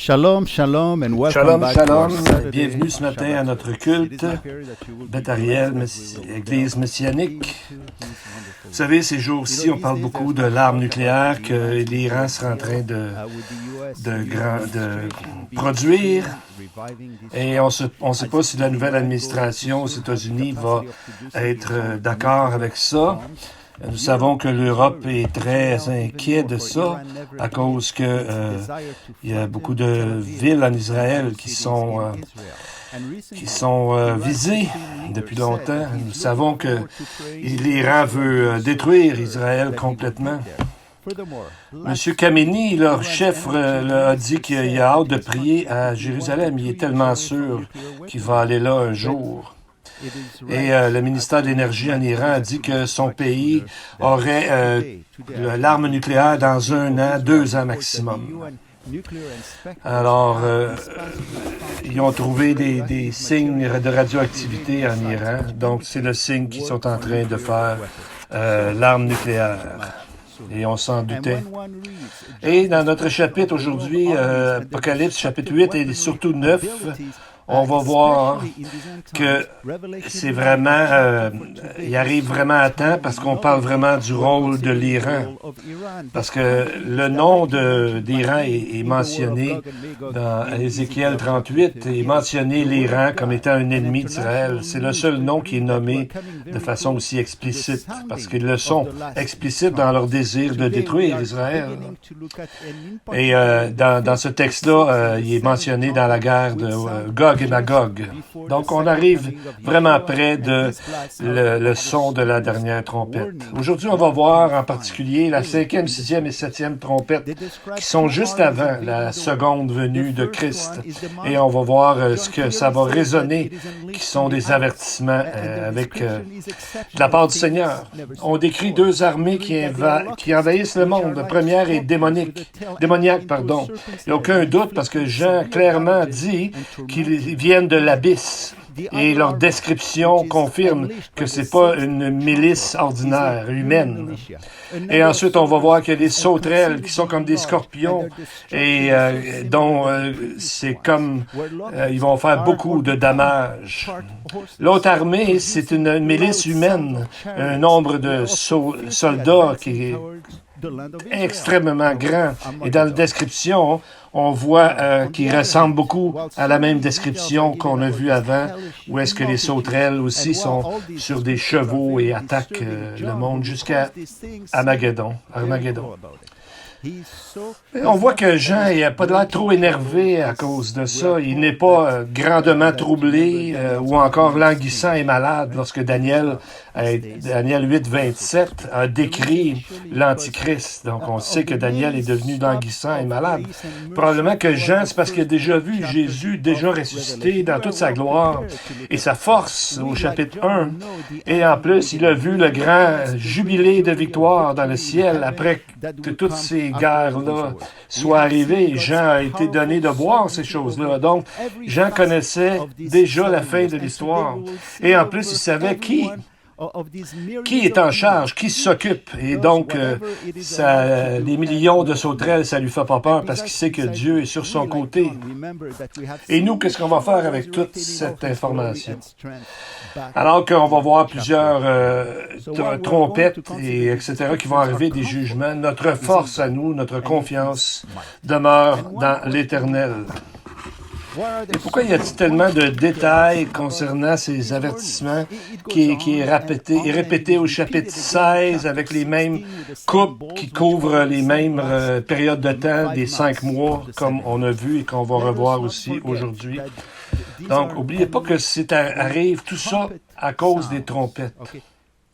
Shalom, shalom, and welcome Shalom, back to our shalom. Saturday Bienvenue ce matin à notre culte, Beth Ariel, Église messianique. Vous savez, ces jours-ci, on parle beaucoup de l'arme nucléaire que l'Iran sera en train de produire. Et on ne sait pas si la nouvelle administration aux États-Unis va être d'accord avec ça. Nous savons que l'Europe est très inquiète de ça à cause que il y a beaucoup de villes en Israël qui sont visées depuis longtemps. Nous savons que l'Iran veut détruire Israël complètement. Monsieur Khamenei, leur chef, a dit qu'il a hâte de prier à Jérusalem. Il est tellement sûr qu'il va aller là un jour. Et le ministère de l'Énergie en Iran a dit que son pays aurait l'arme nucléaire dans 1 an, 2 ans maximum. Alors, ils ont trouvé des signes de radioactivité en Iran. Donc, c'est le signe qu'ils sont en train de faire l'arme nucléaire. Et on s'en doutait. Et dans notre chapitre aujourd'hui, Apocalypse chapitre 8 et surtout 9, on va voir que c'est vraiment, il arrive vraiment à temps parce qu'on parle vraiment du rôle de l'Iran. Parce que le nom d'Iran est mentionné dans Ézéchiel 38, est mentionné l'Iran comme étant un ennemi d'Israël. C'est le seul nom qui est nommé de façon aussi explicite, parce qu'ils le sont explicites dans leur désir de détruire Israël. Et dans ce texte-là, il est mentionné dans la guerre de Gog et Magog. Donc, on arrive vraiment près de le son de la dernière trompette. Aujourd'hui, on va voir en particulier la 5e, 6e et 7e trompette qui sont juste avant la seconde venue de Christ. Et on va voir ce que ça va résonner, qui sont des avertissements avec de la part du Seigneur. On décrit 2 armées qui envahissent le monde. La première est démoniaque. Il n'y a aucun doute parce que Jean clairement dit qu'ils viennent de l'abysse. Et leur description confirme que c'est pas une milice ordinaire, humaine. Et ensuite, on va voir qu'il y a des sauterelles qui sont comme des scorpions et dont c'est comme ils vont faire beaucoup de dommages. L'autre armée, c'est une milice humaine, un nombre de soldats qui est extrêmement grand. Et dans la description, on voit qu'il ressemble beaucoup à la même description qu'on a vue avant, où est-ce que les sauterelles aussi sont sur des chevaux et attaquent le monde jusqu'à Armageddon. On voit que Jean n'a pas l'air trop énervé à cause de ça. Il n'est pas grandement troublé ou encore languissant et malade lorsque Daniel 8, 27 a décrit l'Antichrist. Donc, on sait que Daniel est devenu languissant et malade. Probablement que Jean, c'est parce qu'il a déjà vu Jésus déjà ressuscité dans toute sa gloire et sa force au chapitre 1. Et en plus, il a vu le grand jubilé de victoire dans le ciel après que toutes ces guerres-là soient arrivées. Jean a été donné de voir ces choses-là. Donc, Jean connaissait déjà la fin de l'histoire. Et en plus, il savait qui est en charge, qui s'occupe. Et donc, les millions de sauterelles, ça lui fait pas peur parce qu'il sait que Dieu est sur son côté. Et nous, qu'est-ce qu'on va faire avec toute cette information? Alors qu'on va voir plusieurs trompettes, et etc., qui vont arriver des jugements, notre force à nous, notre confiance demeure dans l'Éternel. Et pourquoi y a-t-il tellement de détails concernant ces avertissements qui est répété au chapitre 16 avec les mêmes coupes qui couvrent les mêmes périodes de temps des 5 mois comme on a vu et qu'on va revoir aussi aujourd'hui. Donc, n'oubliez pas que arrive tout ça à cause des trompettes.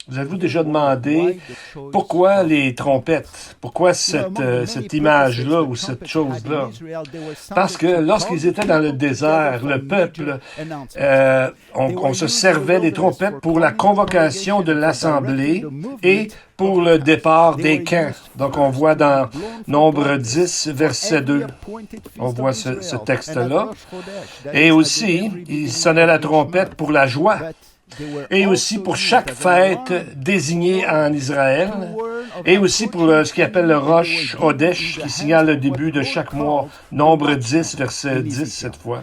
Vous avez-vous déjà demandé pourquoi les trompettes? Pourquoi cette image-là ou cette chose-là? Parce que lorsqu'ils étaient dans le désert, le peuple, on se servait des trompettes pour la convocation de l'Assemblée et pour le départ des camps. Donc, on voit dans Nombre 10, verset 2, on voit ce texte-là. Et aussi, il sonnait la trompette pour la joie. et aussi pour chaque fête désignée en Israël, et aussi pour ce qu'il appelle le Rosh Hodesh, qui signale le début de chaque mois, nombre 10, verset 10 cette fois.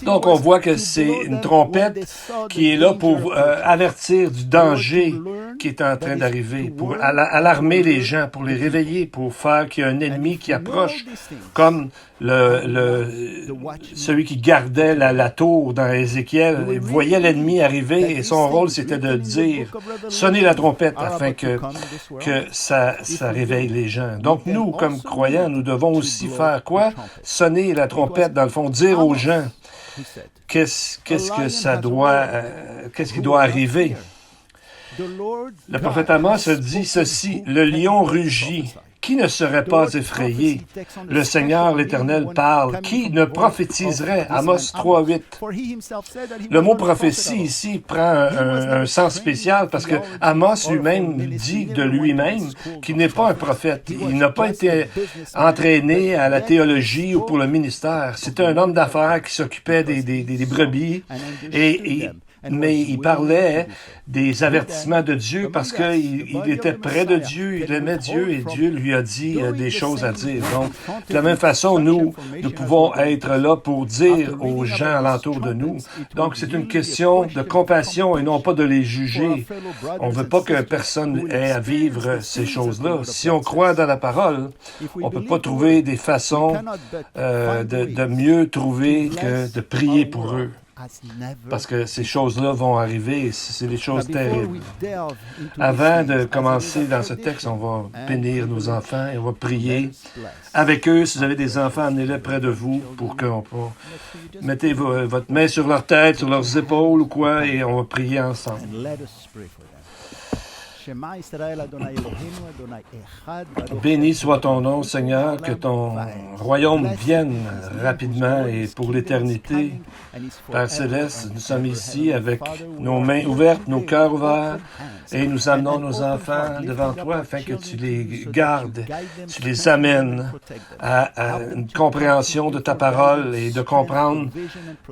Donc on voit que c'est une trompette qui est là pour avertir du danger qui est en train d'arriver, pour alarmer les gens, pour les réveiller, pour faire qu'il y a un ennemi qui approche, comme celui qui gardait la tour dans Ézéchiel. Il voyait l'ennemi arriver et son rôle c'était de dire, sonner la trompette afin que ça réveille les gens. Donc nous, comme croyants, nous devons aussi faire quoi? Sonner la trompette, dans le fond, dire aux gens qu'est-ce qui doit arriver. Le prophète Amos a dit ceci, « Le lion rugit. Qui ne serait pas effrayé? Le Seigneur, l'Éternel, parle. Qui ne prophétiserait? » Amos 3:8. Le mot prophétie ici prend un sens spécial parce que Amos lui-même dit de lui-même qu'il n'est pas un prophète. Il n'a pas été entraîné à la théologie ou pour le ministère. C'était un homme d'affaires qui s'occupait des brebis mais il parlait des avertissements de Dieu parce qu'il était près de Dieu, il aimait Dieu et Dieu lui a dit des choses à dire. Donc, de la même façon, nous pouvons être là pour dire aux gens alentour de nous. Donc, c'est une question de compassion et non pas de les juger. On ne veut pas que personne ait à vivre ces choses-là. Si on croit dans la parole, on ne peut pas trouver des façons de mieux trouver que de prier pour eux. Parce que ces choses-là vont arriver, c'est des choses terribles. Avant de commencer dans ce texte, on va bénir nos enfants et on va prier avec eux. Si vous avez des enfants, amenez-les près de vous pour qu'on mettez votre main sur leur tête, sur leurs épaules ou quoi, et on va prier ensemble. Béni soit ton nom, Seigneur, que ton royaume vienne rapidement et pour l'éternité. Père Céleste, nous sommes ici avec nos mains ouvertes, nos cœurs ouverts, et nous amenons nos enfants devant toi afin que tu les gardes, tu les amènes à une compréhension de ta parole et de comprendre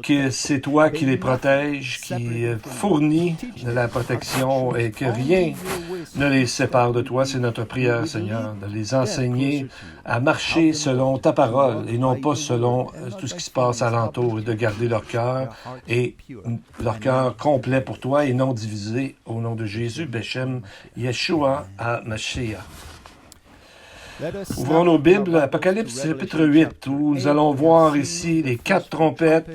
que c'est toi qui les protège, qui fournit de la protection et que rien ne les sépare de toi. C'est notre prière, Seigneur, de les enseigner à marcher selon ta parole et non pas selon tout ce qui se passe alentour, et de garder leur cœur et leur cœur complet pour toi et non divisé. Au nom de Jésus, Beshem, Yeshua, HaMashiach. Ouvrons nos Bibles, Apocalypse chapitre 8, où nous allons voir ici les 4 trompettes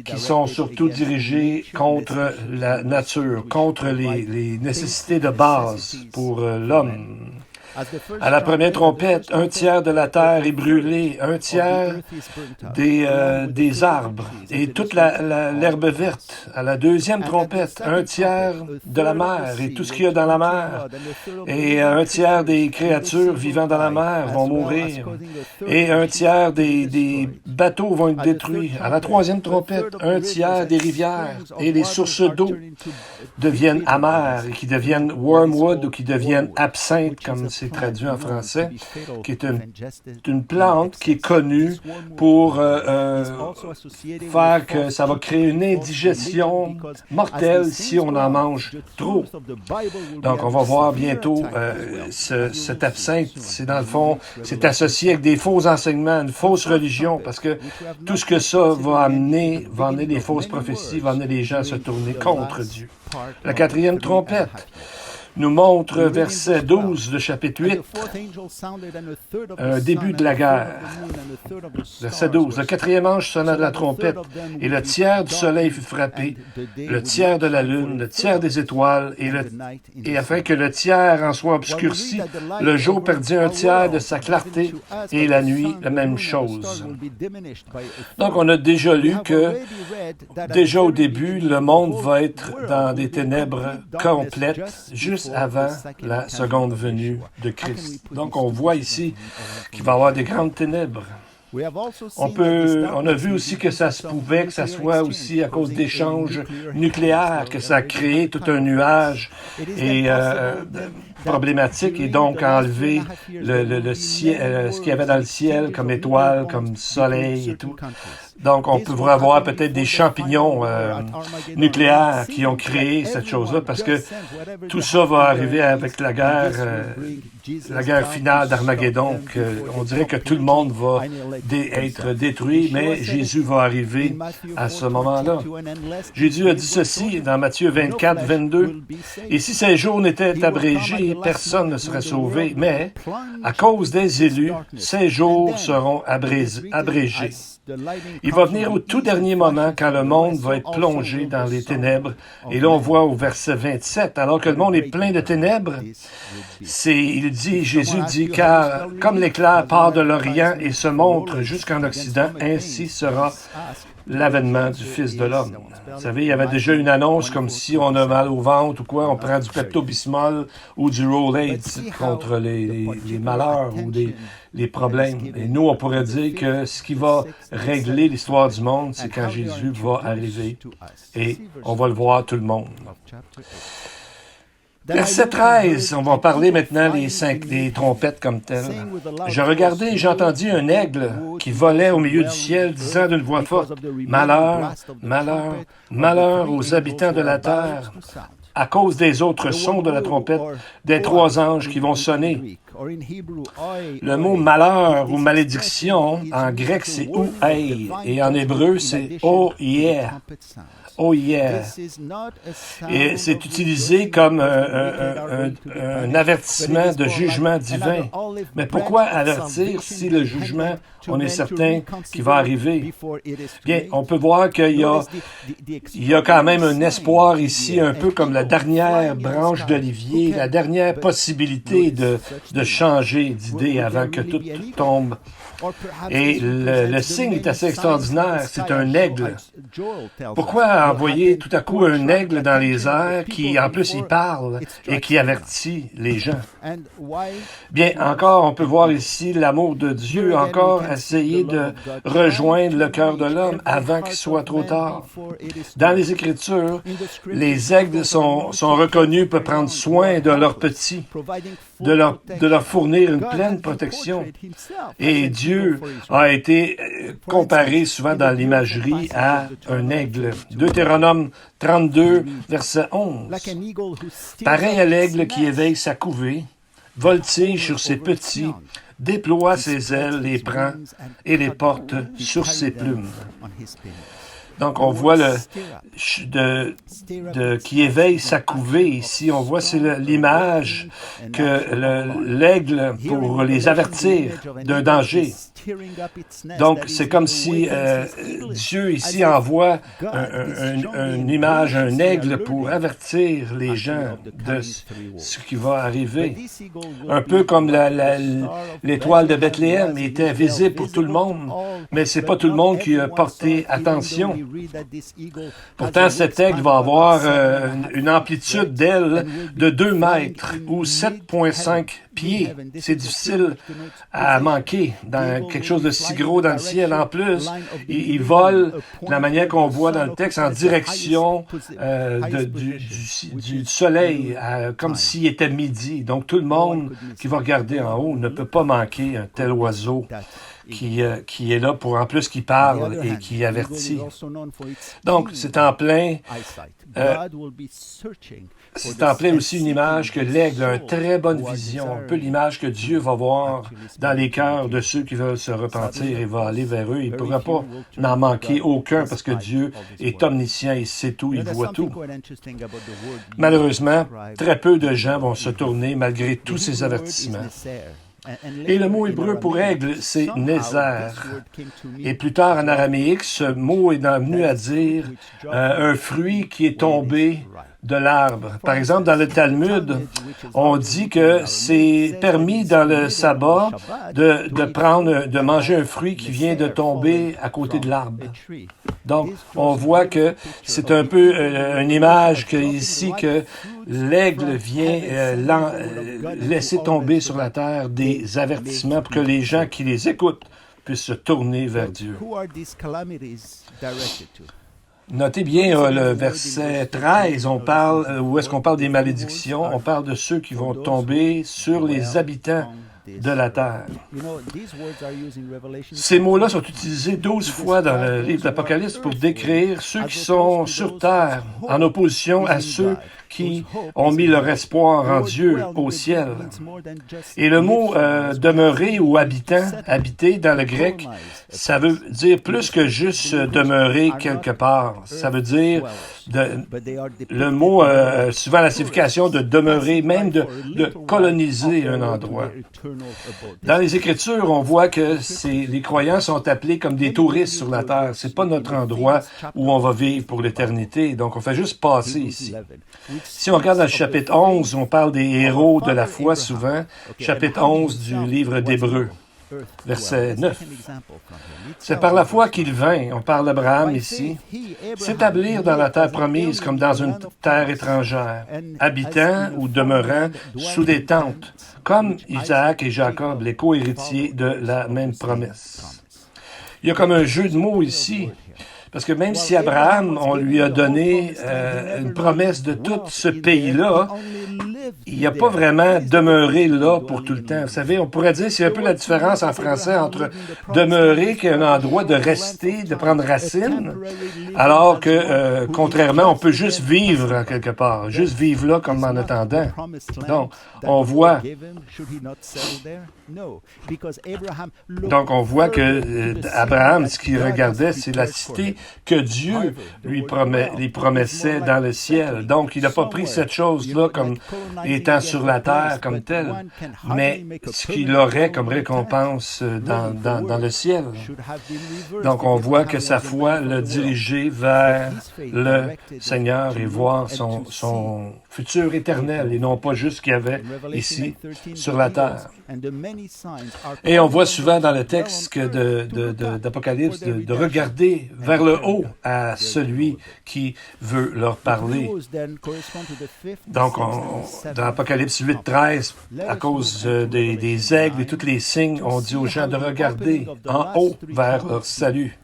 qui sont surtout dirigées contre la nature, contre les nécessités de base pour l'homme. À la première trompette, 1/3 de la terre est brûlée, 1/3 des arbres et toute l'herbe verte. À la deuxième trompette, 1/3 de la mer et tout ce qu'il y a dans la mer. Et 1/3 des créatures vivant dans la mer vont mourir. Et 1/3 des bateaux vont être détruits. À la troisième trompette, 1/3 des rivières et les sources d'eau deviennent amères et qui deviennent wormwood ou qui deviennent absinthe, comme c'est traduit en français, qui est une plante qui est connue pour faire que ça va créer une indigestion mortelle si on en mange trop. Donc, on va voir bientôt cet absinthe, c'est dans le fond, c'est associé avec des faux enseignements, une fausse religion, parce que tout ce que ça va amener des fausses prophéties, va amener les gens à se tourner contre Dieu. La quatrième trompette nous montre, verset 12 de chapitre 8, un début de la guerre. Verset 12. Le quatrième ange sonna de la trompette, et le tiers du soleil fut frappé, le tiers de la lune, le tiers des étoiles, et afin que le tiers en soit obscurci, le jour perdit 1/3 de sa clarté, et la nuit, la même chose. Donc, on a déjà lu que, déjà au début, le monde va être dans des ténèbres complètes, juste avant la seconde venue de Christ. Donc, on voit ici qu'il va y avoir des grandes ténèbres. On a vu aussi que ça se pouvait, que ça soit aussi à cause d'échanges nucléaires, que ça a créé tout un nuage et problématique et donc enlevé le ciel, ce qu'il y avait dans le ciel comme étoiles, comme soleil et tout. Donc, on pourrait avoir peut-être des champignons nucléaires qui ont créé cette chose-là, parce que tout ça va arriver avec la guerre finale d'Armageddon. On dirait que tout le monde va être détruit, mais Jésus va arriver à ce moment-là. Jésus a dit ceci dans Matthieu 24, 22. « Et si ces jours n'étaient abrégés, personne ne serait sauvé, mais à cause des élus, ces jours seront abrégés. » Il va venir au tout dernier moment quand le monde va être plongé dans les ténèbres. Et là, on voit au verset 27, alors que le monde est plein de ténèbres, Jésus dit, car comme l'éclair part de l'Orient et se montre jusqu'en Occident, ainsi sera l'avènement du Fils de l'homme. Vous savez, il y avait déjà une annonce comme si on a mal au ventre ou quoi, on prend du Pepto-Bismol ou du Rolaids contre les malheurs ou les problèmes. Et nous, on pourrait dire que ce qui va régler l'histoire du monde, c'est quand Jésus va arriver et on va le voir tout le monde. Verset 13, on va parler maintenant des trompettes comme telles. « Je regardais et j'entendis un aigle qui volait au milieu du ciel, disant d'une voix forte, « Malheur, malheur, malheur aux habitants de la terre, à cause des autres sons de la trompette, des 3 anges qui vont sonner. » Le mot « malheur » ou « malédiction » en grec, c'est « ouay » et en hébreu, c'est « oh yeah ». Oh yeah. Et c'est utilisé comme un avertissement de jugement divin. Mais pourquoi avertir si le jugement, on est certain qu'il va arriver? Bien, on peut voir qu'il y a quand même un espoir ici, un peu comme la dernière branche d'olivier, la dernière possibilité de changer d'idée avant que tout tombe. Et le signe est assez extraordinaire, c'est un aigle. Pourquoi envoyer tout à coup un aigle dans les airs qui, en plus, il parle et qui avertit les gens? Bien, encore, on peut voir ici l'amour de Dieu, encore essayer de rejoindre le cœur de l'homme avant qu'il soit trop tard. Dans les Écritures, les aigles sont reconnus pour prendre soin de leurs petits, de leur fournir une pleine protection. Et Dieu a été comparé souvent dans l'imagerie à un aigle. Deutéronome 32, verset 11. Pareil à l'aigle qui éveille sa couvée, voltige sur ses petits, déploie ses ailes, les prend et les porte sur ses plumes. Donc, on voit qui éveille sa couvée ici. On voit, c'est l'image que l'aigle, pour les avertir d'un danger. Donc, c'est comme si Dieu ici envoie une image, un aigle pour avertir les gens de ce qui va arriver. Un peu comme l'étoile de Bethléem était visible pour tout le monde, mais c'est pas tout le monde qui a porté attention. Pourtant, cet aigle va avoir une amplitude d'aile de 2 mètres ou 7,5 pieds. C'est difficile à manquer dans quelque chose de si gros dans le ciel. En plus, il vole de la manière qu'on voit dans le texte en direction du soleil, comme s'il était midi. Donc, tout le monde qui va regarder en haut ne peut pas manquer un tel oiseau qui est là pour, en plus, qui parle et qui avertit. Donc, c'est en plein aussi une image que l'aigle a une très bonne vision, un peu l'image que Dieu va voir dans les cœurs de ceux qui veulent se repentir et va aller vers eux. Il ne pourra pas n'en manquer aucun parce que Dieu est omniscient, il sait tout, il voit tout. Malheureusement, très peu de gens vont se tourner malgré tous ces avertissements. Et le mot hébreu pour aigle, c'est nézer. Et plus tard en araméique, ce mot est venu à dire un fruit qui est tombé de l'arbre. Par exemple, dans le Talmud, on dit que c'est permis dans le sabbat de manger un fruit qui vient de tomber à côté de l'arbre. Donc, on voit que c'est un peu une image ici que l'aigle vient laisser tomber sur la terre des avertissements pour que les gens qui les écoutent puissent se tourner vers Dieu. Notez bien le verset 13, où est-ce qu'on parle des malédictions? On parle de ceux qui vont tomber sur les habitants de la terre. Ces mots-là sont utilisés 12 fois dans le livre d'Apocalypse pour décrire ceux qui sont sur terre, en opposition à ceux qui ont mis leur espoir en Dieu au ciel. Et le mot demeurer ou habitant, habiter dans le grec, ça veut dire plus que juste demeurer quelque part. Ça veut dire le mot souvent la signification de demeurer, même de coloniser un endroit. Dans les Écritures, on voit que les croyants sont appelés comme des touristes sur la terre. C'est pas notre endroit où on va vivre pour l'éternité. Donc, on fait juste passer ici. Si on regarde dans le chapitre 11, on parle des héros de la foi souvent. Chapitre 11 du livre d'Hébreux, verset 9. C'est par la foi qu'il vint, on parle d'Abraham ici, s'établir dans la terre promise comme dans une terre étrangère, habitant ou demeurant sous des tentes, comme Isaac et Jacob, les co-héritiers de la même promesse. Il y a comme un jeu de mots ici. Parce que même si Abraham, on lui a donné une promesse de tout ce pays-là, il n'a pas vraiment demeuré là pour tout le temps. Vous savez, on pourrait dire, c'est un peu la différence en français entre demeurer, qui est un endroit de rester, de prendre racine, alors que, contrairement, on peut juste vivre quelque part, juste vivre là comme en attendant. Donc, on voit que Abraham, ce qu'il regardait, c'est la cité que Dieu lui promettait dans le ciel. Donc, il n'a pas pris cette chose-là comme étant sur la terre comme telle, mais ce qu'il aurait comme récompense dans le ciel. Donc, on voit que sa foi l'a dirigé vers le Seigneur et voir son futur éternel, et non pas juste ce qu'il y avait ici sur la terre. Et on voit souvent dans le texte d'Apocalypse de regarder vers le haut à celui qui veut leur parler. Donc, dans Apocalypse 8:13, à cause des aigles et tous les signes, on dit aux gens de regarder en haut vers leur salut.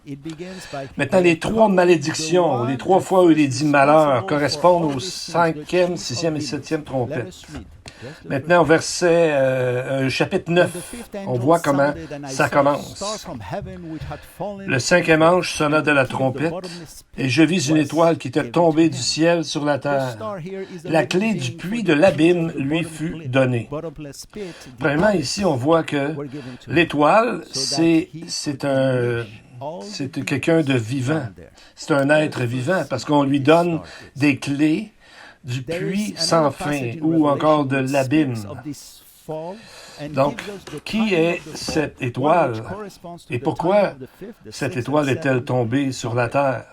Maintenant, les 3 malédictions, les 3 fois où il est dit malheur, correspondent aux 5e, 6e et 7e trompettes. Maintenant, au verset chapitre 9, on voit comment ça commence. Le 5e ange sonna de la trompette, et je vis une étoile qui était tombée du ciel sur la terre. La clé du puits de l'abîme lui fut donnée. Premièrement, ici, on voit que l'étoile, c'est quelqu'un de vivant. C'est un être vivant, parce qu'on lui donne des clés du puits sans fin ou encore de l'abîme. Donc, qui est cette étoile et pourquoi cette étoile est-elle tombée sur la terre?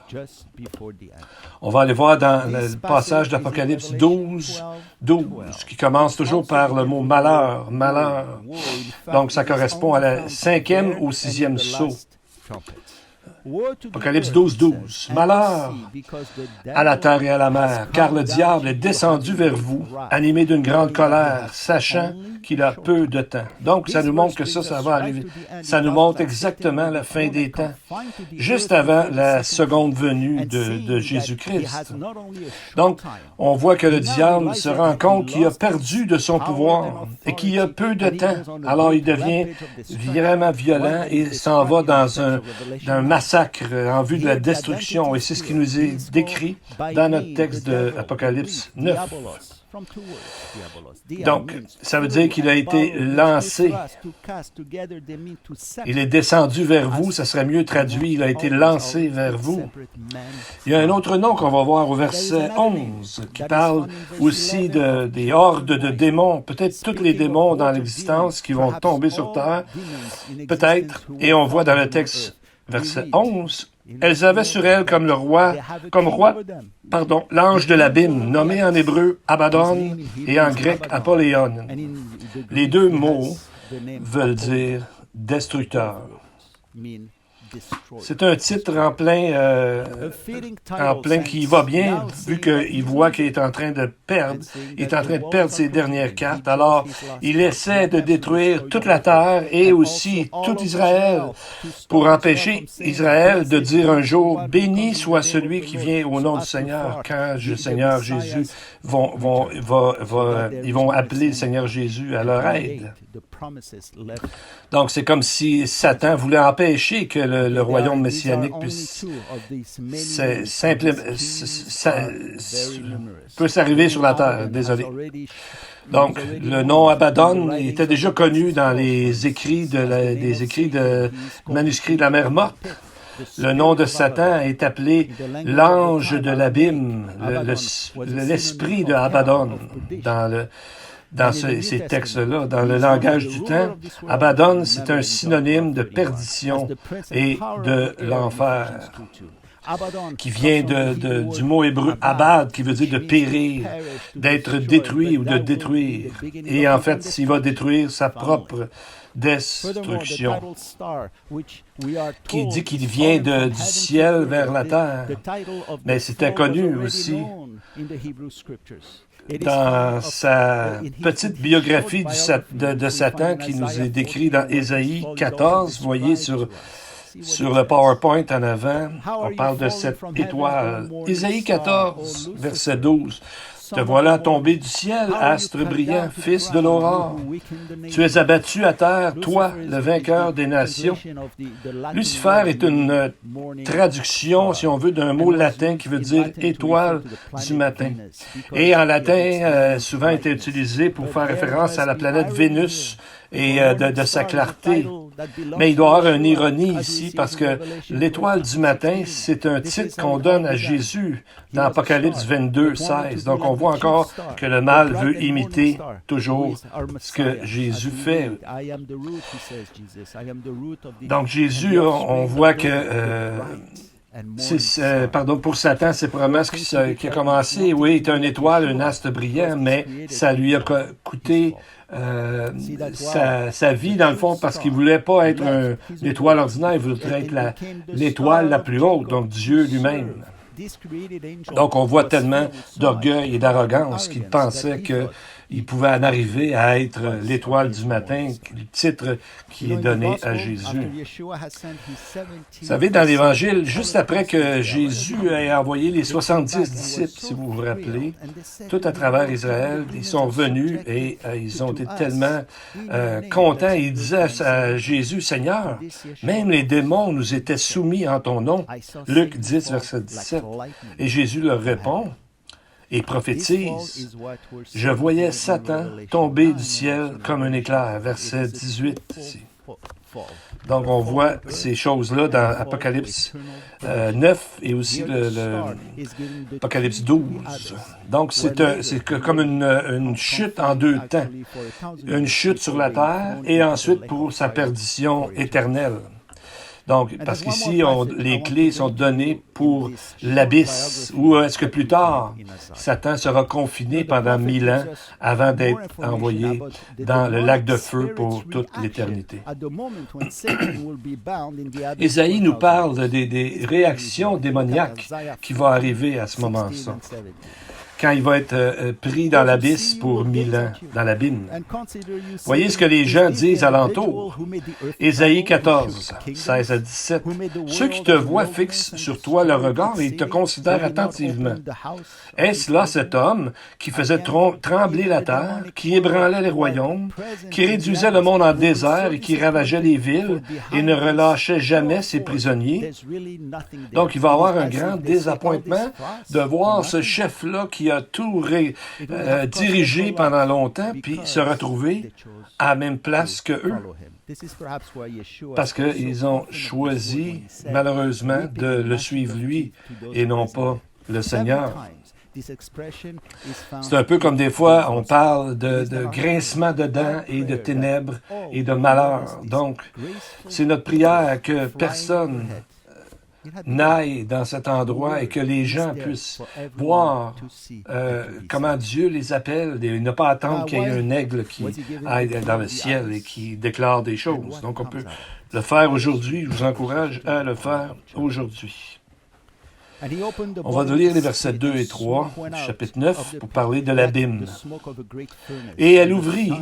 On va aller voir dans le passage d'Apocalypse 12, qui commence toujours par le mot malheur, malheur. Donc, ça correspond à la 5e au 6e sceau. Apocalypse 12. Malheur à la terre et à la mer, car le diable est descendu vers vous, animé d'une grande colère, sachant qu'il a peu de temps. Donc, ça nous montre que ça va arriver. Ça nous montre exactement la fin des temps, juste avant la seconde venue de Jésus-Christ. Donc, on voit que le diable se rend compte qu'il a perdu de son pouvoir et qu'il a peu de temps. Alors, il devient vraiment violent et s'en va dans un massacre en vue de la destruction. Et c'est ce qui nous est décrit dans notre texte d'Apocalypse 9. Donc, ça veut dire qu'il a été lancé. Il est descendu vers vous, ça serait mieux traduit, il a été lancé vers vous. Il y a un autre nom qu'on va voir au verset 11, qui parle aussi des hordes de démons, peut-être tous les démons dans l'existence qui vont tomber sur terre, peut-être, et on voit dans le texte, verset 11, elles avaient sur elles comme roi, l'ange de l'abîme, nommé en hébreu Abaddon et en grec Apollyon. Les 2 mots veulent dire destructeur. C'est un titre en plein qui va bien, vu qu'il voit qu'il est en train de perdre. Il est en train de perdre ses dernières cartes. Alors, il essaie de détruire toute la terre et aussi tout Israël pour empêcher Israël de dire un jour, « Béni soit celui qui vient au nom du Seigneur », quand le Seigneur Jésus ils vont appeler le Seigneur Jésus à leur aide. Donc, c'est comme si Satan voulait empêcher que le royaume messianique puisse arriver sur la terre. Désolé. Donc, le nom Abaddon était déjà connu dans les écrits des manuscrits de la mer Morte. Le nom de Satan est appelé l'ange de l'abîme, l'esprit de Abaddon dans ces textes-là. Dans le langage du temps, Abaddon, c'est un synonyme de perdition et de l'enfer, qui vient du mot hébreu abad, qui veut dire de périr, d'être détruit ou de détruire. Et en fait, s'il va détruire sa propre destruction, qui dit qu'il vient du ciel vers la terre. Mais c'était connu aussi dans sa petite biographie de Satan qui nous est décrit dans Ésaïe 14. Vous voyez sur le PowerPoint en avant, on parle de cette étoile. Ésaïe 14, verset 12. Te voilà tombé du ciel, astre brillant, fils de l'aurore. Tu es abattu à terre, toi, le vainqueur des nations. Lucifer est une traduction, si on veut, d'un mot latin qui veut dire étoile du matin. Et en latin, souvent était utilisé pour faire référence à la planète Vénus et de sa clarté. Mais il doit y avoir une ironie ici, parce que l'étoile du matin, c'est un titre qu'on donne à Jésus dans Apocalypse 22, 16. Donc on voit encore que le mal veut imiter toujours ce que Jésus fait. Donc Jésus, on voit que... pour Satan, c'est probablement ce qui a commencé. Oui, il est une étoile, un astre brillant, mais ça lui a coûté sa vie, dans le fond, parce qu'il ne voulait pas être une étoile ordinaire, il voulait être l'étoile la plus haute, donc Dieu lui-même. Donc, on voit tellement d'orgueil et d'arrogance qu'il pensait qu'il pouvait en arriver à être l'étoile du matin, le titre qui est donné à Jésus. Vous savez, dans l'Évangile, juste après que Jésus ait envoyé les 70 disciples, si vous vous rappelez, tout à travers Israël, ils sont venus et ils ont été tellement contents. Ils disaient à Jésus, « Seigneur, même les démons nous étaient soumis en ton nom. » Luc 10, verset 17. Et Jésus leur répond et prophétise, « Je voyais Satan tomber du ciel comme un éclair. » Verset 18 ici. Donc, on voit ces choses-là dans Apocalypse 9 et aussi Apocalypse 12. Donc, c'est comme une chute en deux temps. Une chute sur la terre et ensuite pour sa perdition éternelle. Donc, parce qu'ici, les clés sont données pour l'abysse, ou est-ce que plus tard, Satan sera confiné pendant 1000 ans avant d'être envoyé dans le lac de feu pour toute l'éternité. Ésaïe nous parle des réactions démoniaques qui vont arriver à ce moment-là, quand il va être pris dans l'abysse pour 1000 ans, dans l'abîme. Voyez ce que les gens disent alentour. Ésaïe 14, 16 à 17. « Ceux qui te voient fixent sur toi le regard et ils te considèrent attentivement. Est-ce là cet homme qui faisait trembler la terre, qui ébranlait les royaumes, qui réduisait le monde en désert et qui ravageait les villes et ne relâchait jamais ses prisonniers? » Donc, il va y avoir un grand désappointement de voir ce chef-là qui a tout dirigé pendant longtemps, puis se retrouver à la même place que eux. Parce qu'ils ont choisi, malheureusement, de le suivre lui et non pas le Seigneur. C'est un peu comme des fois, on parle de grincement de dents et de ténèbres et de malheur. Donc, c'est notre prière que personne n'aille dans cet endroit et que les gens puissent voir comment Dieu les appelle et ne pas attendre qu'il y ait un aigle qui aille dans le ciel et qui déclare des choses. Donc, on peut le faire aujourd'hui. Je vous encourage à le faire aujourd'hui. On va lire les versets 2 et 3, chapitre 9, pour parler de l'abîme. Et elle ouvrit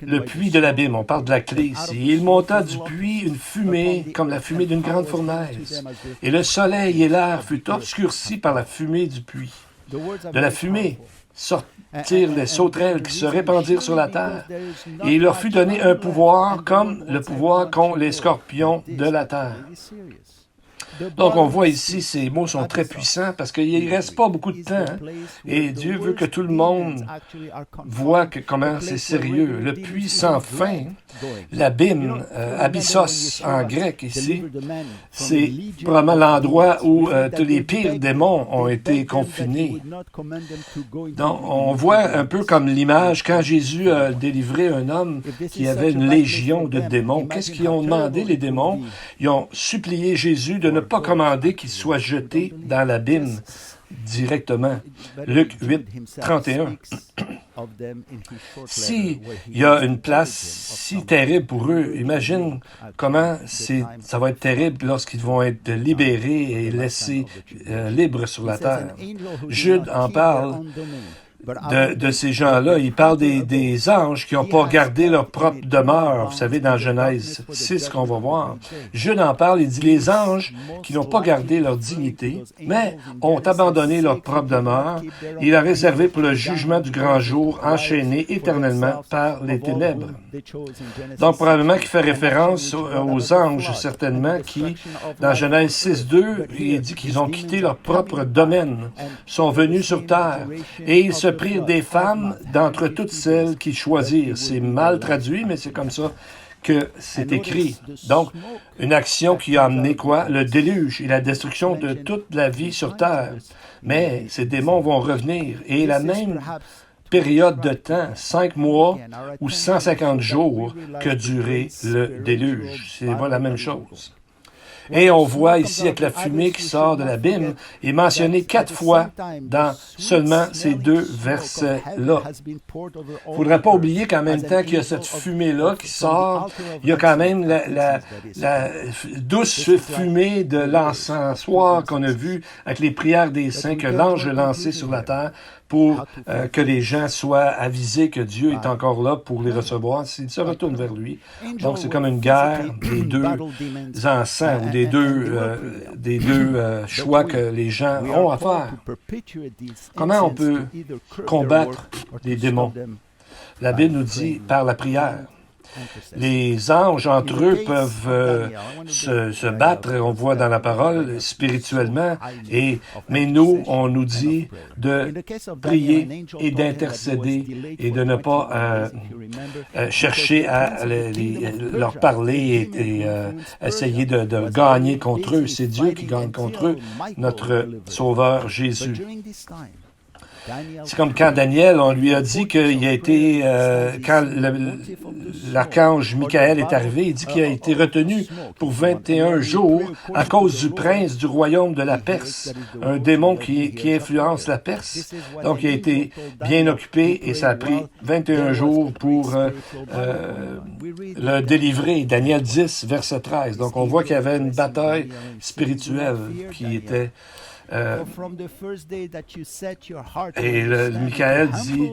le puits de l'abîme, on parle de la clé ici. Il monta du puits une fumée comme la fumée d'une grande fournaise. Et le soleil et l'air furent obscurcis par la fumée du puits. De la fumée sortir les sauterelles qui se répandirent sur la terre. Et il leur fut donné un pouvoir comme le pouvoir qu'ont les scorpions de la terre. Donc, on voit ici, ces mots sont très puissants parce qu'il ne reste pas beaucoup de temps. Hein. Et Dieu veut que tout le monde voit comment c'est sérieux. Le puits sans fin, l'abîme, abyssos en grec ici, c'est probablement l'endroit où tous les pires démons ont été confinés. Donc, on voit un peu comme l'image quand Jésus a délivré un homme qui avait une légion de démons. Qu'est-ce qu'ils ont demandé, les démons? Ils ont supplié Jésus de ne pas commander qu'il soit jeté dans l'abîme directement. Luc 8, 31. S'il y a une place si terrible pour eux, imagine comment ça va être terrible lorsqu'ils vont être libérés et laissés libres sur la terre. Jude en parle de ces gens-là. Il parle des anges qui n'ont pas gardé leur propre demeure. Vous savez, dans Genèse 6 qu'on va voir. Jude en parle, il dit les anges qui n'ont pas gardé leur dignité, mais ont abandonné leur propre demeure. Il a réservé pour le jugement du grand jour, enchaîné éternellement par les ténèbres. Donc, probablement qu'il fait référence aux anges, certainement, qui, dans Genèse 6.2, il dit qu'ils ont quitté leur propre domaine, sont venus sur terre, et ils se prirent des femmes d'entre toutes celles qu'ils choisirent. C'est mal traduit, mais c'est comme ça que c'est écrit. Donc, une action qui a amené quoi? Le déluge et la destruction de toute la vie sur terre. Mais ces démons vont revenir. Et la même période de temps, 5 mois ou 150 jours que durait le déluge. C'est pas la même chose. Et on voit ici avec la fumée qui sort de l'abîme est mentionné 4 fois dans seulement ces 2 versets-là. Il ne faudrait pas oublier qu'en même temps qu'il y a cette fumée-là qui sort, il y a quand même la douce fumée de l'encensoir qu'on a vu avec les prières des saints que l'ange a lancées sur la terre pour que les gens soient avisés que Dieu est encore là pour les recevoir s'ils se retournent vers lui. Donc, c'est comme une guerre des 2 encens ou des deux choix que les gens ont à faire. Comment on peut combattre les démons? La Bible nous dit par la prière. Les anges, entre eux, peuvent se battre, on voit dans la parole, spirituellement, mais nous, on nous dit de prier et d'intercéder et de ne pas chercher à leur parler et essayer de gagner contre eux. C'est Dieu qui gagne contre eux, notre Sauveur Jésus. C'est comme quand Daniel, on lui a dit qu'il a été, quand l'archange Michael est arrivé, il dit qu'il a été retenu pour 21 jours à cause du prince du royaume de la Perse, un démon qui influence la Perse. Donc, il a été bien occupé et ça a pris 21 jours pour le délivrer. Daniel 10, verset 13. Donc, on voit qu'il y avait une bataille spirituelle qui était... Et Michael dit,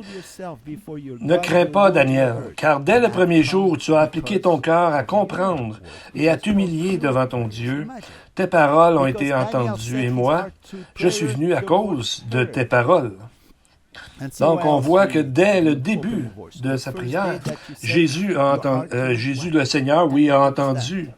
ne crains pas, Daniel, car dès le premier jour où tu as appliqué ton cœur à comprendre et à t'humilier devant ton Dieu, tes paroles ont été entendues et moi, je suis venu à cause de tes paroles. Donc, on voit que dès le début de sa prière, Jésus le Seigneur, oui, a entendu.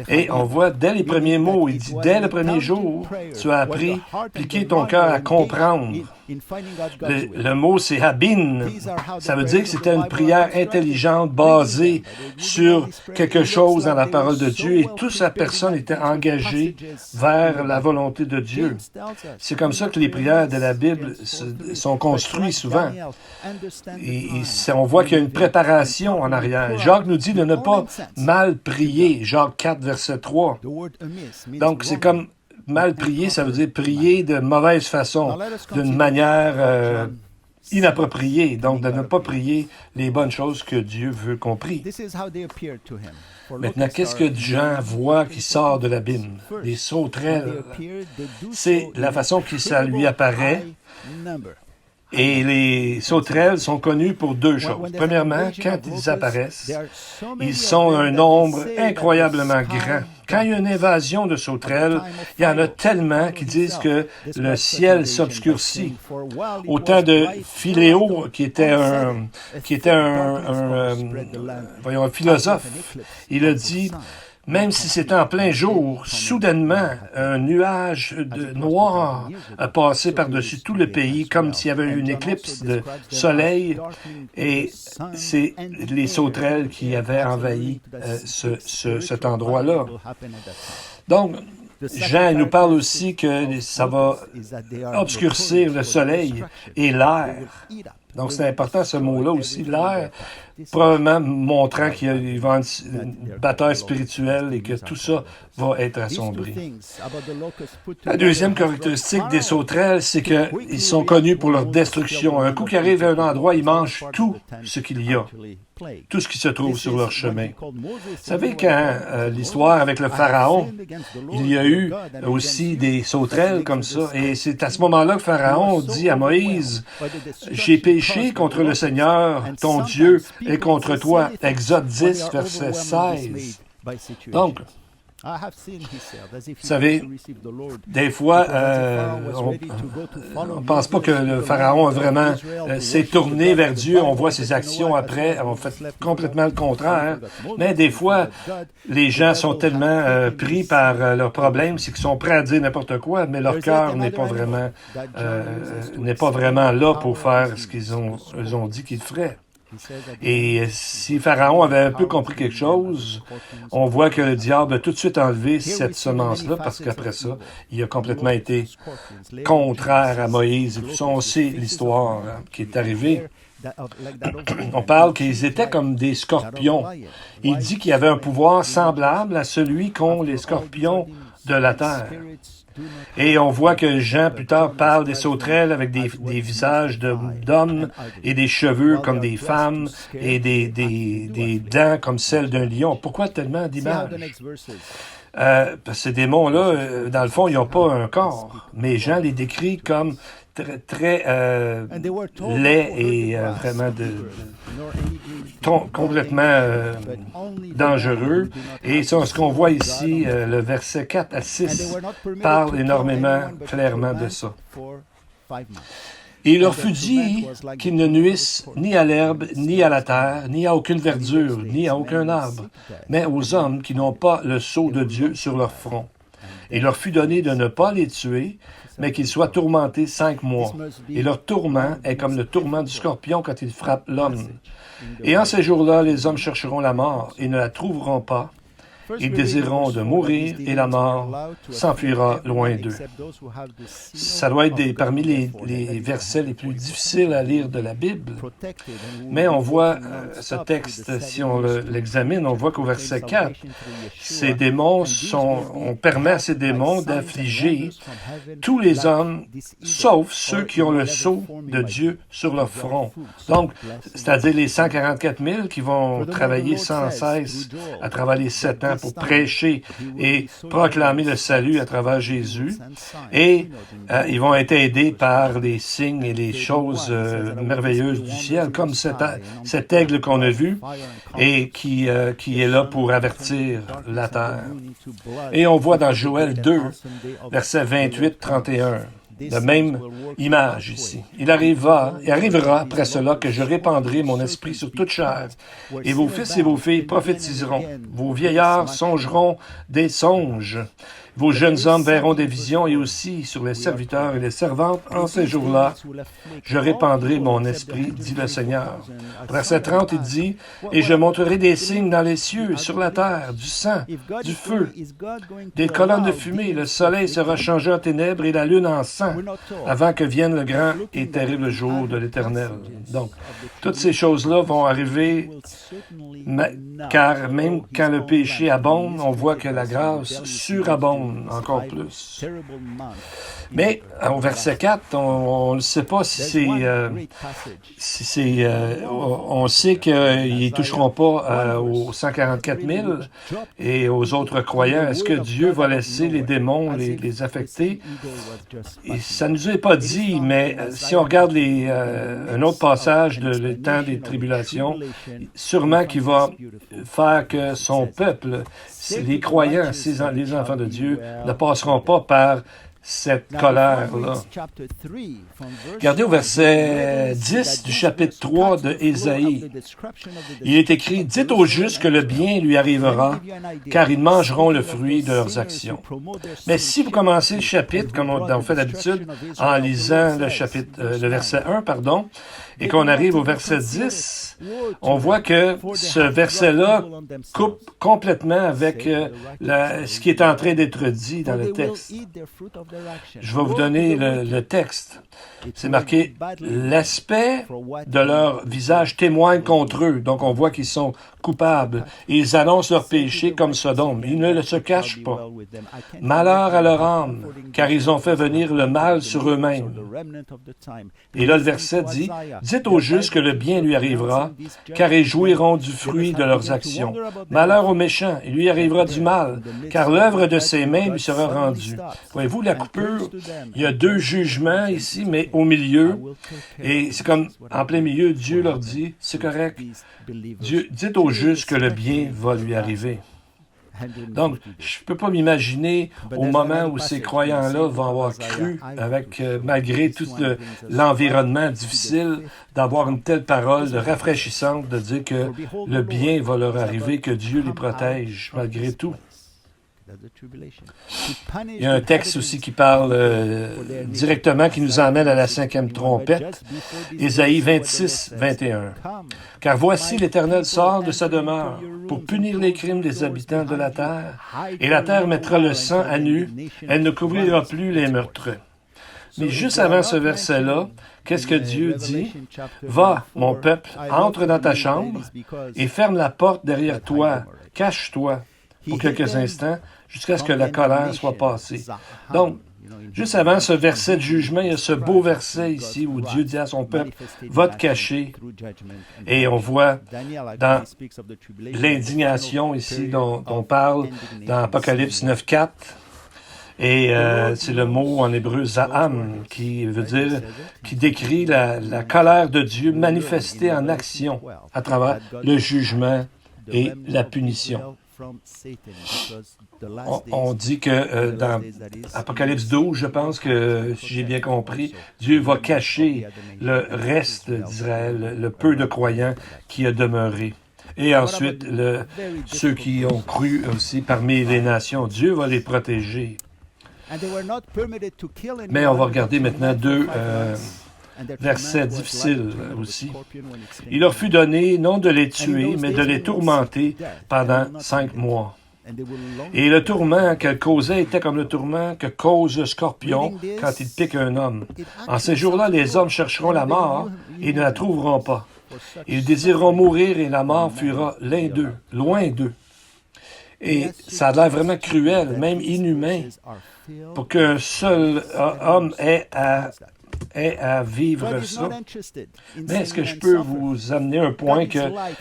Et on voit dès les premiers mots, il dit, dès le premier jour, tu as appris, appliqué ton cœur à comprendre. Le mot, c'est habin. Ça veut dire que c'était une prière intelligente basée sur quelque chose dans la parole de Dieu et toute sa personne était engagée vers la volonté de Dieu. C'est comme ça que les prières de la Bible sont construites souvent. Et on voit qu'il y a une préparation en arrière. Jacques nous dit de ne pas mal prier. Jacques 4, verset 3. Donc, c'est comme mal prier, ça veut dire prier de mauvaise façon, d'une manière inappropriée, donc de ne pas prier les bonnes choses que Dieu veut qu'on prie. Maintenant, qu'est-ce que Jean voit qui sort de l'abîme? Les sauterelles. C'est la façon que ça lui apparaît. Et les sauterelles sont connues pour deux choses. Premièrement, quand ils apparaissent, ils sont un nombre incroyablement grand. Quand il y a une invasion de sauterelles, il y en a tellement qui disent que le ciel s'obscurcit. Au temps de Philéo, qui était un philosophe, il a dit, même si c'était en plein jour, soudainement, un nuage noir a passé par-dessus tout le pays, comme s'il y avait eu une éclipse de soleil, et c'est les sauterelles qui avaient envahi cet endroit-là. Donc, Jean nous parle aussi que ça va obscurcir le soleil et l'air. Donc, c'est important ce mot-là aussi, l'air, probablement montrant qu'il va y avoir une bataille spirituelle et que tout ça va être assombri. La deuxième caractéristique des sauterelles, c'est qu'ils sont connus pour leur destruction. Un coup qu'ils arrivent à un endroit, ils mangent tout ce qu'il y a, tout ce qui se trouve sur leur chemin. Vous savez, quand l'histoire avec le Pharaon, il y a eu aussi des sauterelles comme ça, et c'est à ce moment-là que Pharaon dit à Moïse, « J'ai péché contre le Seigneur, ton Dieu, et contre toi. » Exode 10, verset 16. Donc, vous savez, des fois, on ne pense pas que le Pharaon a vraiment s'est tourné vers Dieu. On voit ses actions après, on fait complètement le contraire. Mais des fois, les gens sont tellement pris par leurs problèmes, c'est qu'ils sont prêts à dire n'importe quoi, mais leur cœur n'est pas vraiment là pour faire ce qu'ils ont dit qu'ils feraient. Et si Pharaon avait un peu compris quelque chose, on voit que le diable a tout de suite enlevé cette semence-là, parce qu'après ça, il a complètement été contraire à Moïse. Et tout ça, on sait l'histoire qui est arrivée. On parle qu'ils étaient comme des scorpions. Il dit qu'il y avait un pouvoir semblable à celui qu'ont les scorpions de la terre. Et on voit que Jean, plus tard, parle des sauterelles avec des visages d'hommes et des cheveux comme des femmes et des dents comme celles d'un lion. Pourquoi tellement d'images? Parce que ces démons-là, dans le fond, ils n'ont pas un corps. Mais Jean les décrit comme très laids et vraiment complètement dangereux. Et ce qu'on voit ici, le verset 4 à 6, parle énormément clairement de ça. Et il leur fut dit qu'ils ne nuisent ni à l'herbe, ni à la terre, ni à aucune verdure, ni à aucun arbre, mais aux hommes qui n'ont pas le sceau de Dieu sur leur front. Et il leur fut donné de ne pas les tuer, mais qu'ils soient tourmentés 5 mois. Et leur tourment est comme le tourment du scorpion quand il frappe l'homme. Et en ces jours-là, les hommes chercheront la mort et ne la trouveront pas. Ils désireront de mourir et la mort s'enfuira loin d'eux. Ça doit être parmi les versets les plus difficiles à lire de la Bible. Mais on voit ce texte, si on l'examine, on voit qu'au verset 4, ces démons on permet à ces démons d'affliger tous les hommes, sauf ceux qui ont le sceau de Dieu sur leur front. Donc, c'est-à-dire les 144 000 qui vont travailler sans cesse à travers les 7 ans pour prêcher et proclamer le salut à travers Jésus. Et ils vont être aidés par les signes et les choses merveilleuses du ciel, comme cet aigle qu'on a vu et qui est là pour avertir la terre. Et on voit dans Joël 2, versets 28-31, la même image ici. Il arrivera après cela que je répandrai mon esprit sur toute chair, et vos fils et vos filles prophétiseront, vos vieillards songeront des songes, vos jeunes hommes verront des visions, et aussi sur les serviteurs et les servantes, en ces jours-là, je répandrai mon esprit, dit le Seigneur. Verset 30, il dit, et je montrerai des signes dans les cieux, sur la terre, du sang, du feu, des colonnes de fumée, le soleil sera changé en ténèbres et la lune en sang, avant que vienne le grand et terrible jour de l'Éternel. Donc, toutes ces choses-là vont arriver, car même quand le péché abonde, on voit que la grâce surabonde monde encore plus. Mais au verset 4, on ne sait pas si c'est... on sait qu'ils ne toucheront pas aux 144 000 et aux autres croyants. Est-ce que Dieu va laisser les démons les affecter? Et ça ne nous est pas dit, mais si on regarde un autre passage de le temps des tribulations, sûrement qu'il va faire que son peuple, les croyants, les enfants de Dieu, ne passeront pas par cette colère-là. Regardez au verset 10 du chapitre 3 de Ésaïe. Il est écrit, « Dites aux justes que le bien lui arrivera, car ils mangeront le fruit de leurs actions. » Mais si vous commencez le chapitre, comme on fait d'habitude, en lisant le verset 1, et qu'on arrive au verset 10, on voit que ce verset-là coupe complètement avec ce qui est en train d'être dit dans le texte. Je vais vous donner le texte. C'est marqué « L'aspect de leur visage témoigne contre eux. » Donc, on voit qu'ils sont coupables. Ils annoncent leur péché comme Sodome. Ils ne se cachent pas. « Malheur à leur âme, car ils ont fait venir le mal sur eux-mêmes. » Et là, le verset dit « Dites aux justes que le bien lui arrivera, car ils jouiront du fruit de leurs actions. Malheur aux méchants, il lui arrivera du mal, car l'œuvre de ses mains lui sera rendue. » Voyez-vous, la coupure, il y a deux jugements ici, mais au milieu, et c'est comme en plein milieu, Dieu leur dit, c'est correct, dites au juste que le bien va lui arriver. Donc, je ne peux pas m'imaginer au moment où ces croyants-là vont avoir cru, malgré tout l'environnement difficile, d'avoir une telle parole rafraîchissante, de dire que le bien va leur arriver, que Dieu les protège, malgré tout. Il y a un texte aussi qui parle directement, qui nous emmène à la 5e trompette, Ésaïe 26, 21. « Car voici l'Éternel sort de sa demeure pour punir les crimes des habitants de la terre, et la terre mettra le sang à nu, elle ne couvrira plus les meurtres. » Mais juste avant ce verset-là, qu'est-ce que Dieu dit? « Va, mon peuple, entre dans ta chambre et ferme la porte derrière toi, cache-toi pour quelques instants, jusqu'à ce que la colère soit passée. » Donc, juste avant ce verset de jugement, il y a ce beau verset ici où Dieu dit à son peuple, « Va te cacher. » Et on voit dans l'indignation ici dont on parle dans Apocalypse 9.4, et c'est le mot en hébreu « za'am » qui veut dire, qui décrit la colère de Dieu manifestée en action à travers le jugement et la punition. On dit que dans Apocalypse 12, je pense que, si j'ai bien compris, Dieu va cacher le reste d'Israël, le peu de croyants qui a demeuré. Et ensuite, ceux qui ont cru aussi parmi les nations, Dieu va les protéger. Mais on va regarder maintenant deux verset difficile aussi. Il leur fut donné non de les tuer, mais de les tourmenter pendant 5 mois. Et le tourment qu'elle causait était comme le tourment que cause le scorpion quand il pique un homme. En ces jours-là, les hommes chercheront la mort et ne la trouveront pas. Ils désireront mourir et la mort fuira l'un d'eux, loin d'eux. Et ça a l'air vraiment cruel, même inhumain, pour qu'un seul homme ait à vivre ça. Mais est-ce que je peux vous amener un point que,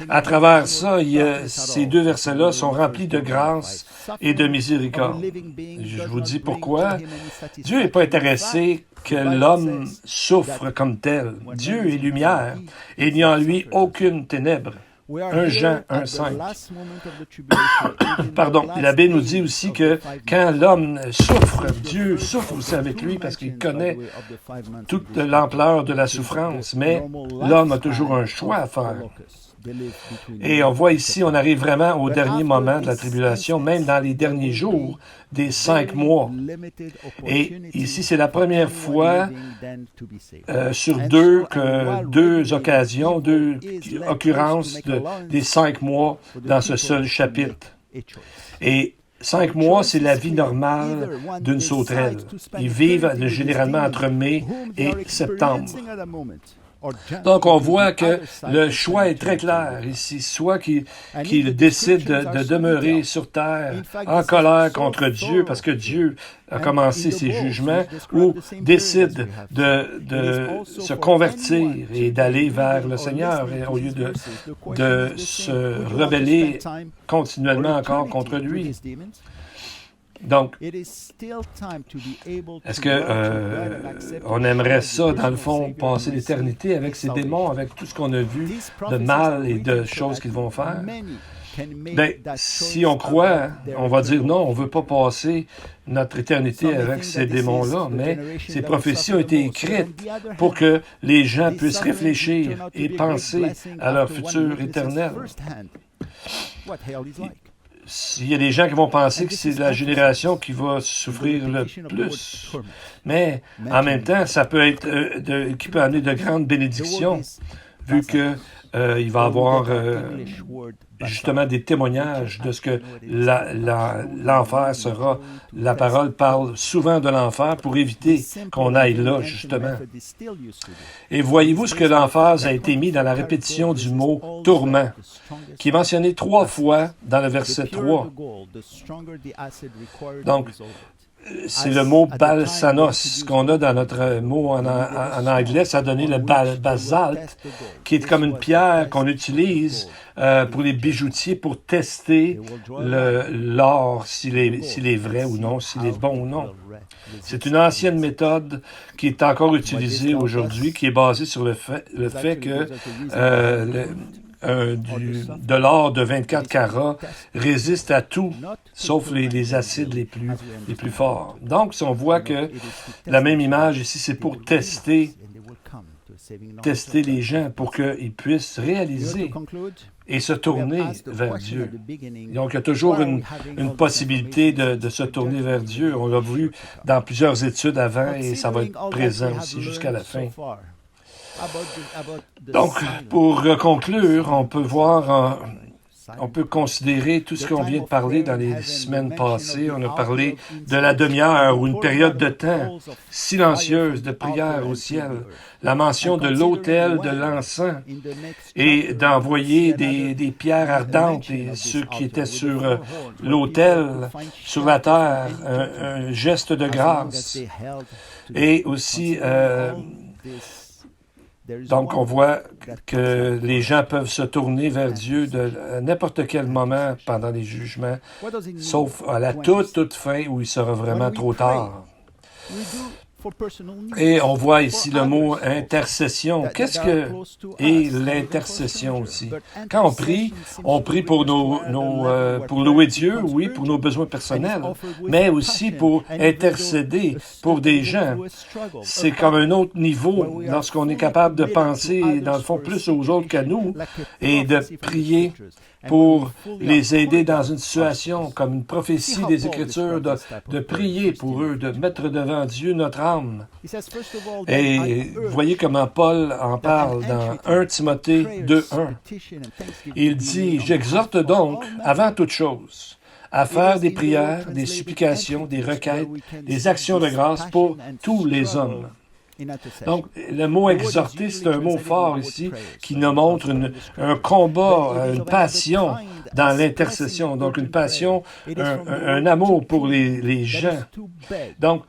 à travers ça, ces deux versets-là sont remplis de grâce et de miséricorde. Je vous dis pourquoi. Dieu n'est pas intéressé que l'homme souffre comme tel. Dieu est lumière et il n'y a en lui aucune ténèbre. 1 Jean 1,5. Pardon, la Bible nous dit aussi que quand l'homme souffre, Dieu souffre aussi avec lui parce qu'il connaît toute l'ampleur de la souffrance, mais l'homme a toujours un choix à faire. Et on voit ici, on arrive vraiment au dernier moment de la tribulation, même dans les derniers jours des 5 mois. Et ici, c'est la première fois sur deux occasions, deux occurrences des 5 mois dans ce seul chapitre. Et 5 mois, c'est la vie normale d'une sauterelle. Ils vivent généralement entre mai et septembre. Donc, on voit que le choix est très clair ici. Soit qu'il décide de demeurer sur terre en colère contre Dieu parce que Dieu a commencé ses jugements, ou décide de se convertir et d'aller vers le Seigneur au lieu de se rebeller continuellement encore contre lui. Donc, est-ce que on aimerait ça, dans le fond, passer l'éternité avec ces démons, avec tout ce qu'on a vu de mal et de choses qu'ils vont faire? Bien, si on croit, on va dire non, on ne veut pas passer notre éternité avec ces démons-là, mais ces prophéties ont été écrites pour que les gens puissent réfléchir et penser à leur futur éternel. Il y a des gens qui vont penser que c'est la génération qui va souffrir le plus. Mais en même temps, ça peut être qui peut amener de grandes bénédictions, vu que il va y avoir justement des témoignages de ce que l'enfer sera. La parole parle souvent de l'enfer pour éviter qu'on aille là, justement. Et voyez-vous ce que l'emphase a été mis dans la répétition du mot « tourment », qui est mentionné 3 fois dans le verset 3. Donc, c'est le mot balsanos qu'on a dans notre mot en anglais. Ça a donné le basalte, qui est comme une pierre qu'on utilise pour les bijoutiers pour tester l'or, s'il est vrai ou non, s'il est bon ou non. C'est une ancienne méthode qui est encore utilisée aujourd'hui, qui est basée sur le fait que de l'or de 24 carats résiste à tout, sauf les acides les plus forts. Donc, si on voit que la même image ici, c'est pour tester les gens, pour qu'ils puissent réaliser et se tourner vers Dieu. Donc, il y a toujours une possibilité de se tourner vers Dieu. On l'a vu dans plusieurs études avant et ça va être présent aussi jusqu'à la fin. Donc, pour conclure, on peut considérer tout ce qu'on vient de parler dans les semaines passées. On a parlé de la demi-heure ou une période de temps silencieuse de prière au ciel, la mention de l'autel de l'encens et d'envoyer des pierres ardentes et ceux qui étaient sur l'autel, sur la terre, un geste de grâce. Et aussi... donc, on voit que les gens peuvent se tourner vers Dieu à n'importe quel moment pendant les jugements, sauf à la toute fin où il sera vraiment trop tard. Et on voit ici le mot intercession. Qu'est-ce que est l'intercession aussi? Quand on prie pour pour louer Dieu, oui, pour nos besoins personnels, mais aussi pour intercéder pour des gens. C'est comme un autre niveau lorsqu'on est capable de penser, dans le fond, plus aux autres qu'à nous et de prier pour les aider dans une situation comme une prophétie des Écritures, de prier pour eux, de mettre devant Dieu notre âme. Et vous voyez comment Paul en parle dans 1 Timothée 2:1. Il dit « J'exhorte donc, avant toute chose, à faire des prières, des supplications, des requêtes, des actions de grâce pour tous les hommes. » Donc, le mot « exhorter », c'est un mot fort ici qui nous montre un combat, une passion dans l'intercession. Donc, une passion, un amour pour les gens. Donc,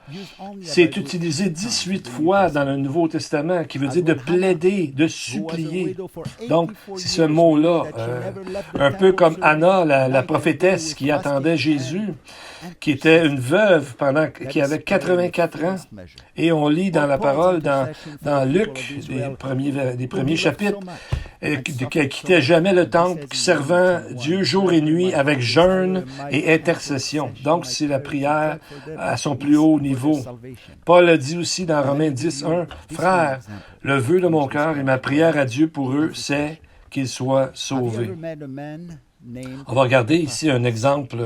c'est utilisé 18 fois dans le Nouveau Testament, qui veut dire de plaider, de supplier. Donc, c'est ce mot-là, un peu comme Anna, la prophétesse qui attendait Jésus, qui était une veuve qui avait 84 ans. Et on lit dans la parole, dans Luc, des premiers chapitres, qu'elle quittait jamais le temple, servant Dieu jour et nuit avec jeûne et intercession. Donc, c'est la prière à son plus haut niveau. Paul a dit aussi dans Romains 10:1, « Frères, le vœu de mon cœur et ma prière à Dieu pour eux, c'est qu'ils soient sauvés. » On va regarder ici un exemple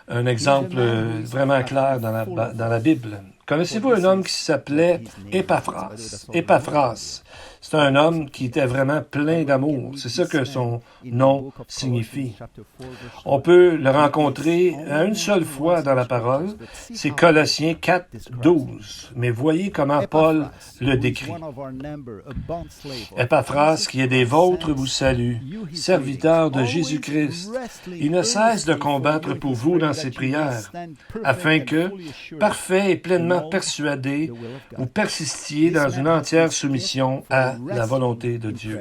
vraiment clair dans la Bible. Connaissez-vous un homme qui s'appelait Épaphras? Épaphras, C'est un homme qui était vraiment plein d'amour. C'est ça que son nom signifie. On peut le rencontrer à une seule fois dans la parole. C'est Colossiens 4, 12. Mais voyez comment Paul le décrit. Épaphras, qui est des vôtres, vous salue, serviteur de Jésus-Christ. Il ne cesse de combattre pour vous dans ses prières, afin que, parfait et pleinement persuadé, vous persistiez dans une entière soumission à la volonté de Dieu.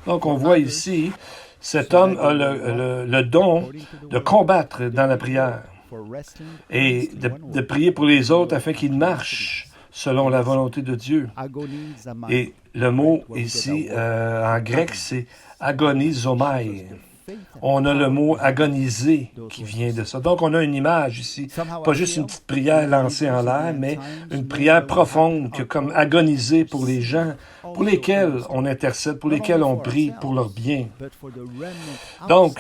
Donc, on voit ici, cet homme a le don de combattre dans la prière et de prier pour les autres afin qu'ils marchent selon la volonté de Dieu. Et le mot ici, en grec, c'est agonizomai. On a le mot agoniser qui vient de ça. Donc, on a une image ici, pas juste une petite prière lancée en l'air, mais une prière profonde, que comme agoniser pour les gens pour lesquels on intercède, pour lesquels on prie pour leur bien. Donc,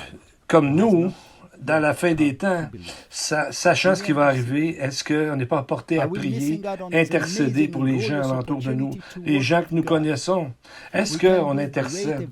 comme nous, dans la fin des temps, sachant ce qui va arriver, est-ce qu'on n'est pas porté à prier, intercéder pour les gens alentour de nous, les gens que nous connaissons? Est-ce qu'on intercède?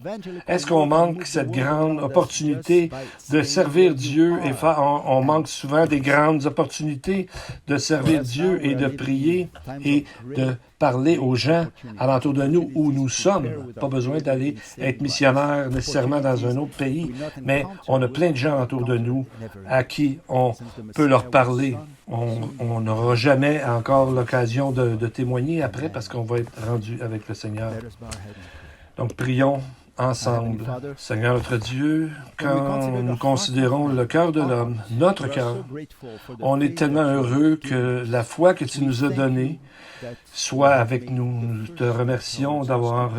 Est-ce qu'on manque cette grande opportunité de servir Dieu et on manque souvent des grandes opportunités de servir Dieu et de prier et de parler aux gens alentour de nous où nous sommes. Pas besoin d'aller être missionnaire nécessairement dans un autre pays, mais on a plein de gens autour de nous à qui on peut leur parler. On n'aura jamais encore l'occasion de témoigner après parce qu'on va être rendu avec le Seigneur. Donc, prions ensemble. Seigneur notre Dieu, quand nous considérons le cœur de l'homme, notre cœur, on est tellement heureux que la foi que tu nous as donnée soit avec nous. Nous te remercions d'avoir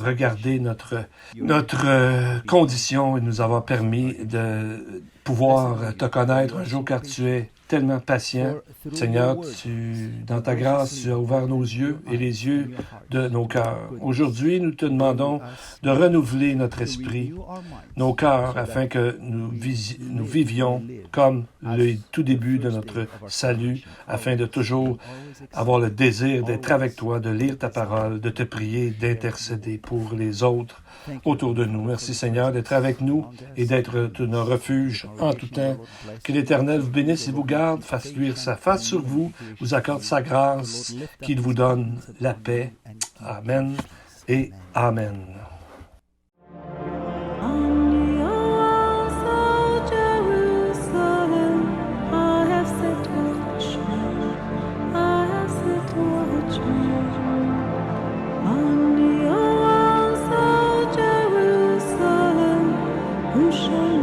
regardé notre condition et nous avoir permis de pouvoir te connaître un jour car tu es tellement patient. Seigneur, dans ta grâce, tu as ouvert nos yeux et les yeux de nos cœurs. Aujourd'hui, nous te demandons de renouveler notre esprit, nos cœurs, afin que nous vivions comme le tout début de notre salut, afin de toujours avoir le désir d'être avec toi, de lire ta parole, de te prier, d'intercéder pour les autres autour de nous. Merci Seigneur d'être avec nous et d'être notre refuge en tout temps. Que l'Éternel vous bénisse et vous garde, fasse luire sa face sur vous, vous accorde sa grâce, qu'il vous donne la paix. Amen et Amen. Who shall